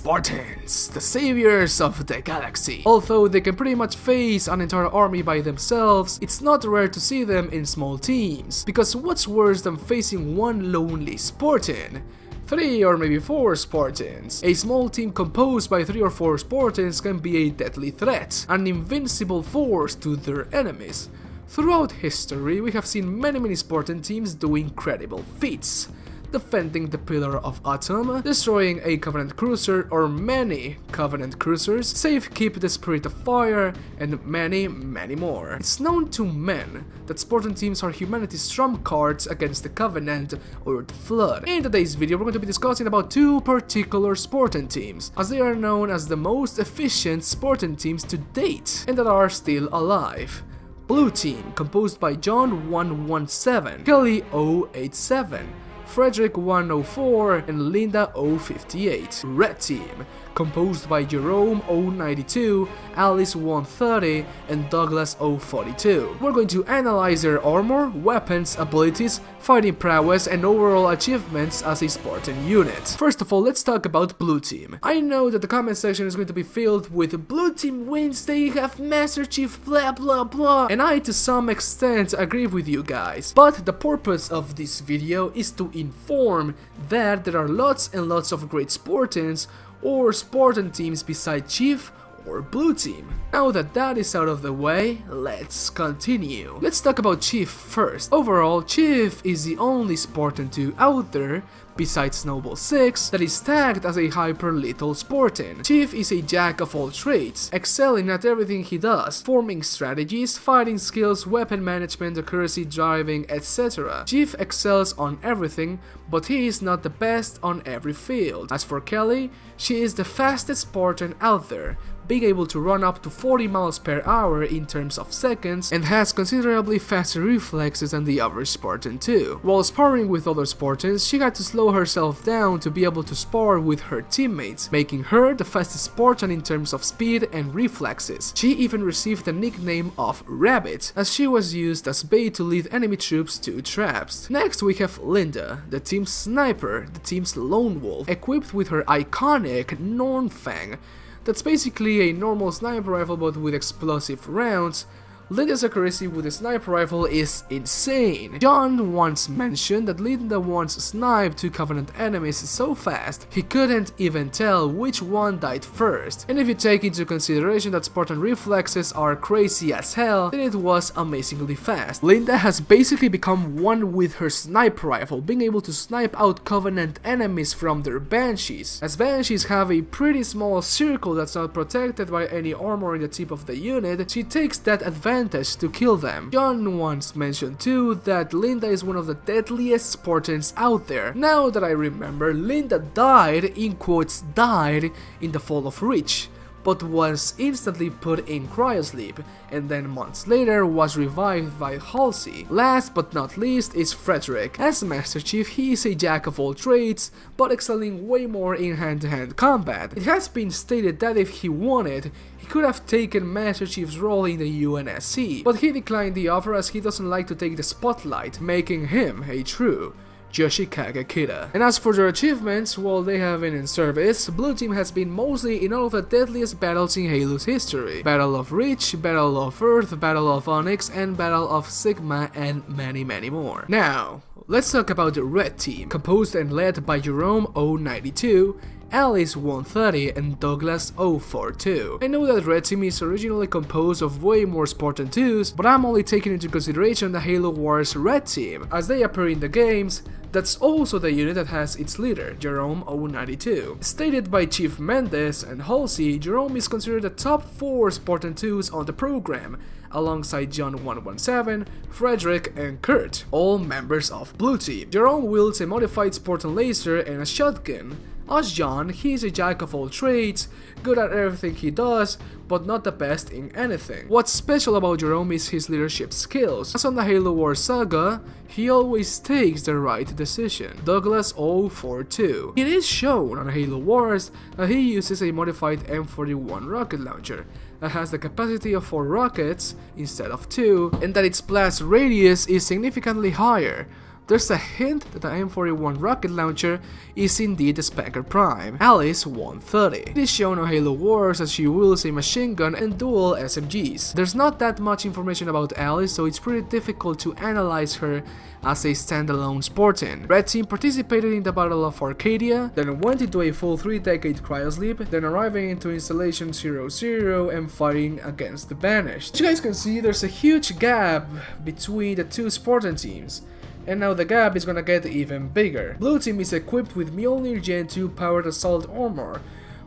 Spartans, the saviors of the galaxy. Although they can pretty much face an entire army by themselves, it's not rare to see them in small teams, because what's worse than facing one lonely Spartan? 3 or maybe 4 Spartans. A small team composed by 3 or 4 Spartans can be a deadly threat, an invincible force to their enemies. Throughout history, we have seen many Spartan teams do incredible feats. Defending the Pillar of Autumn, destroying a Covenant cruiser or many Covenant cruisers, safekeep the Spirit of Fire, and many more. It's known to men that Spartan teams are humanity's trump cards against the Covenant or the Flood. In today's video, we're going to be discussing about 2 particular Spartan teams, as they are known as the most efficient Spartan teams to date, and that are still alive. Blue Team, composed by John 117, Kelly 087, Frederick 104, and Linda 058. Red Team, composed by Jerome 092, Alice 130, and Douglas 042. We're going to analyze their armor, weapons, abilities, fighting prowess, and overall achievements as a Spartan unit. First of all, let's talk about Blue Team. I know that the comment section is going to be filled with Blue Team wins, they have Master Chief blah blah blah, and I to some extent agree with you guys, but the purpose of this video is to inform that there are lots and lots of great Spartans or Spartan teams beside Chief or Blue Team. Now that is out of the way, let's continue. Let's talk about Chief first. Overall, Chief is the only Spartan 2 out there, besides Noble 6, that is tagged as a hyper-lethal Spartan. Chief is a jack of all trades, excelling at everything he does, forming strategies, fighting skills, weapon management, accuracy, driving, etc. Chief excels on everything, but he is not the best on every field. As for Kelly, she is the fastest Spartan out there, being able to run up to 40 miles per hour in terms of seconds, and has considerably faster reflexes than the average Spartan too. While sparring with other Spartans, she had to slow herself down to be able to spar with her teammates, making her the fastest Spartan in terms of speed and reflexes. She even received the nickname of Rabbit, as she was used as bait to lead enemy troops to traps. Next we have Linda, the team's sniper, the team's lone wolf, equipped with her iconic Nornfang. That's basically a normal sniper rifle but with explosive rounds. Linda's accuracy with the sniper rifle is insane. John once mentioned that Linda once sniped 2 Covenant enemies so fast he couldn't even tell which one died first. And if you take into consideration that Spartan reflexes are crazy as hell, then it was amazingly fast. Linda has basically become one with her sniper rifle, being able to snipe out Covenant enemies from their Banshees. As Banshees have a pretty small circle that's not protected by any armor in the tip of the unit, she takes that advantage to kill them. John once mentioned too that Linda is one of the deadliest Spartans out there. Now that I remember, Linda died, in quotes, died in the Fall of Reach, but was instantly put in cryosleep, and then months later was revived by Halsey. Last but not least is Frederick. As Master Chief, he is a jack of all trades, but excelling way more in hand-to-hand combat. It has been stated that if he wanted, he could have taken Master Chief's role in the UNSC, but he declined the offer as he doesn't like to take the spotlight, making him a true Yoshikage Kida. And as for their achievements, while they have been in service, Blue Team has been mostly in all of the deadliest battles in Halo's history. Battle of Reach, Battle of Earth, Battle of Onyx, and Battle of Sigma, and many more. Now, let's talk about the Red Team, composed and led by Jerome 092, Alice 130, and Douglas 042. I know that Red Team is originally composed of way more Spartan 2s, but I'm only taking into consideration the Halo Wars Red Team. As they appear in the games, that's also the unit that has its leader, Jerome 092. Stated by Chief Mendes and Halsey, Jerome is considered the top 4 Spartan 2s on the program, alongside John 117, Frederick, and Kurt, all members of Blue Team. Jerome wields a modified Spartan laser and a shotgun. As John, he is a jack of all trades, good at everything he does, but not the best in anything. What's special about Jerome is his leadership skills. As on the Halo Wars saga, he always takes the right decision. Douglas 042. It is shown on Halo Wars that he uses a modified M41 rocket launcher that has the capacity of 4 rockets instead of 2, and that its blast radius is significantly higher. there's a hint that the M41 rocket launcher is indeed a Specker Prime, Alice 130. It is shown on Halo Wars as she wields a machine gun and dual SMGs. There's not that much information about Alice, so it's pretty difficult to analyze her as a standalone Spartan. Red Team participated in the Battle of Arcadia, then went into a full 3-decade cryosleep, then arriving into Installation 00 and fighting against the Banished. As you guys can see, there's a huge gap between the two Spartan teams, and now the gap is gonna get even bigger. Blue Team is equipped with Mjolnir Gen 2 powered assault armor,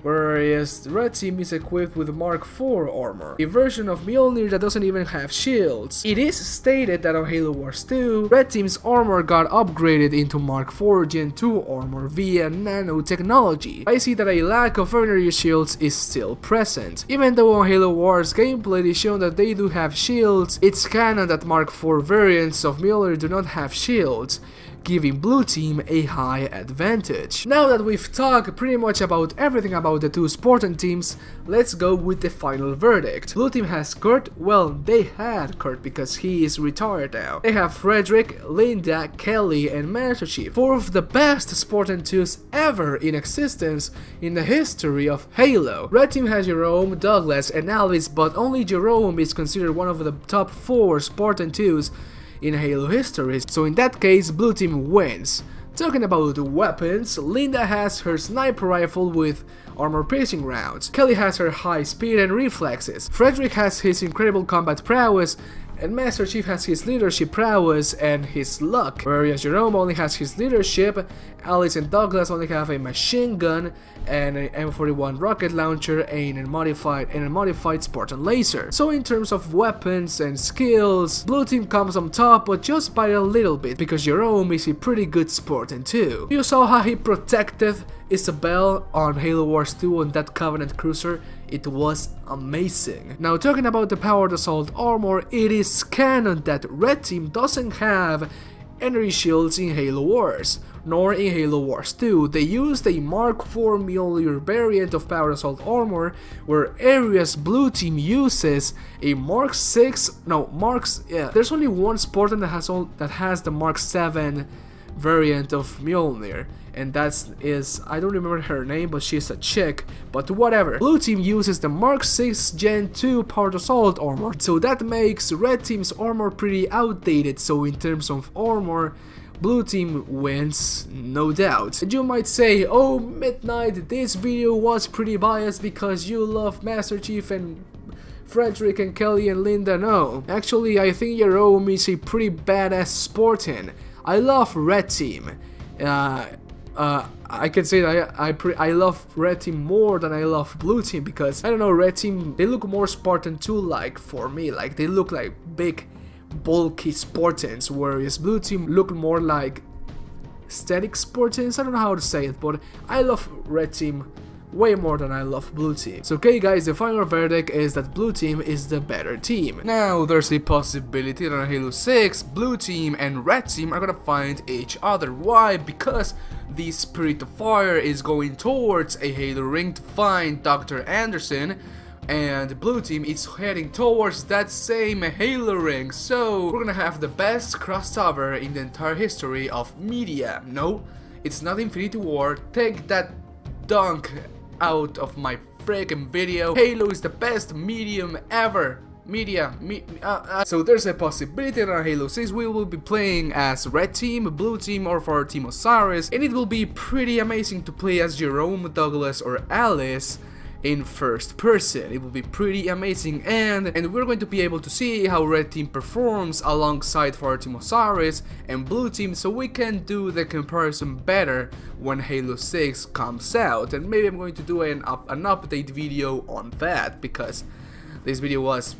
whereas the Red Team is equipped with Mark IV armor, a version of Mjolnir that doesn't even have shields. It is stated that on Halo Wars 2, Red Team's armor got upgraded into Mark IV Gen 2 armor via nanotechnology. I see that a lack of area shields is still present. Even though on Halo Wars gameplay it is shown that they do have shields, it's canon that Mark IV variants of Mjolnir do not have shields, giving Blue Team a high advantage. Now that we've talked pretty much about everything about the two Spartan teams, let's go with the final verdict. Blue Team has Kurt. Well, they had Kurt because he is retired now. They have Frederick, Linda, Kelly, and Master Chief, 4 of the best Spartan 2s ever in existence in the history of Halo. Red Team has Jerome, Douglas, and Alice, but only Jerome is considered one of the top 4 Spartan 2s in Halo history, so in that case Blue Team wins. Talking about weapons, Linda has her sniper rifle with armor-piercing rounds, Kelly has her high speed and reflexes, Frederick has his incredible combat prowess, and Master Chief has his leadership prowess and his luck, whereas Jerome only has his leadership, Alice and Douglas only have a machine gun and an M41 rocket launcher and a modified Spartan laser. So in terms of weapons and skills, Blue Team comes on top, but just by a little bit, because Jerome is a pretty good Spartan too. You saw how he protected Isabel on Halo Wars 2 on that Covenant cruiser. It was amazing. Now talking about the powered assault armor, it is canon that Red Team doesn't have energy shields in Halo Wars, nor in Halo Wars 2. They used a Mark IV Mjolnir variant of powered assault armor, where areas Blue Team uses a Mark 6, there's only one Spartan that has the Mark 7 variant of Mjolnir, and I don't remember her name, but she's a chick, but whatever. Blue Team uses the Mark 6 Gen 2 powered assault armor, so that makes Red Team's armor pretty outdated, so in terms of armor, Blue Team wins, no doubt. And you might say, oh Midnight, this video was pretty biased because you love Master Chief and Frederick and Kelly and Linda. No, actually I think Jerome is a pretty badass Spartan. I love Red Team. I can say that I love Red Team more than I love Blue Team, because I don't know, Red Team, they look more Spartan 2-like for me. Like, they look like big, bulky Spartans, whereas Blue Team look more like static Spartans. I don't know how to say it, but I love Red Team way more than I love Blue Team. So okay guys, the final verdict is that Blue Team is the better team. Now there's a possibility that on Halo 6, Blue Team and Red Team are gonna find each other. Why? Because the Spirit of Fire is going towards a Halo ring to find Dr. Anderson, and Blue Team is heading towards that same Halo ring. So we're gonna have the best crossover in the entire history of media. No, it's not Infinity War. Take that dunk out of my freaking video. Halo is the best medium ever. So there's a possibility that on Halo 6 we will be playing as Red Team, Blue Team, or for Team Osiris, and it will be pretty amazing to play as Jerome, Douglas, or Alice in first person. It will be pretty amazing, and we're going to be able to see how Red Team performs alongside for Team Osiris and Blue Team, so we can do the comparison better when Halo 6 comes out. And maybe I'm going to do an update video on that, because this video was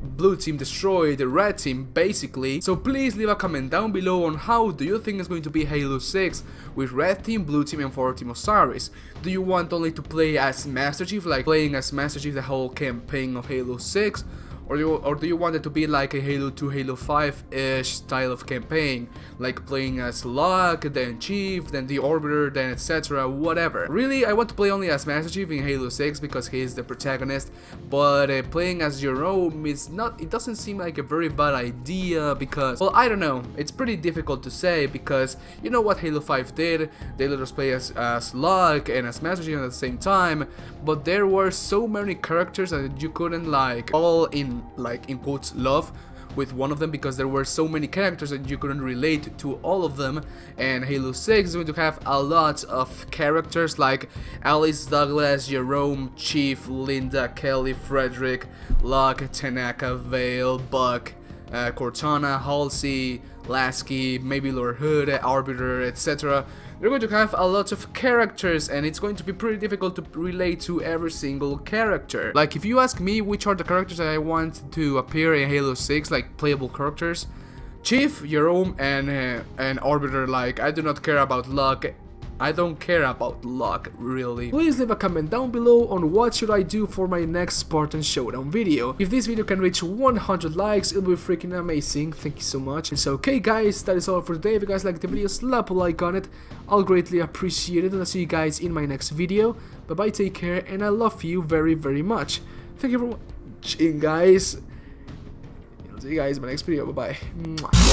Blue Team destroyed Red Team basically. So please leave a comment down below on how do you think is going to be Halo 6 with Red Team, Blue Team, and for Team Osiris. Do you want only to play as Master Chief, like playing as Master Chief the whole campaign of Halo 6? Or do you want it to be like a Halo 2, Halo 5-ish style of campaign, like playing as LIEK, then Chief, then the Orbiter, then etc, whatever. Really, I want to play only as Master Chief in Halo 6 because he is the protagonist, but playing as Jerome is not, it doesn't seem like a very bad idea because, well, I don't know, it's pretty difficult to say because you know what Halo 5 did, they let us play as LIEK and as Master Chief at the same time, but there were so many characters that you couldn't like all in quotes love with one of them because there were so many characters that you couldn't relate to all of them. And Halo 6 is going to have a lot of characters like Alice, Douglas, Jerome, Chief, Linda, Kelly, Frederick, LIEK, Tanaka, Vale, Buck, Cortana, Halsey, Lasky, maybe Lord Hood, Arbiter, etc. They're going to have a lot of characters and it's going to be pretty difficult to relate to every single character. Like if you ask me which are the characters that I want to appear in Halo 6, like playable characters, Chief, Jerome, and Arbiter. Like I do not care about LIEK. I don't care about LIEK, really. Please leave a comment down below on what should I do for my next Spartan Showdown video. If this video can reach 100 likes, it'll be freaking amazing. Thank you so much. And so, okay guys, that is all for today. If you guys liked the video, slap a like on it. I'll greatly appreciate it, and I'll see you guys in my next video. Bye bye, take care, and I love you very, very much. Thank you for watching, guys. I'll see you guys in my next video. Bye bye.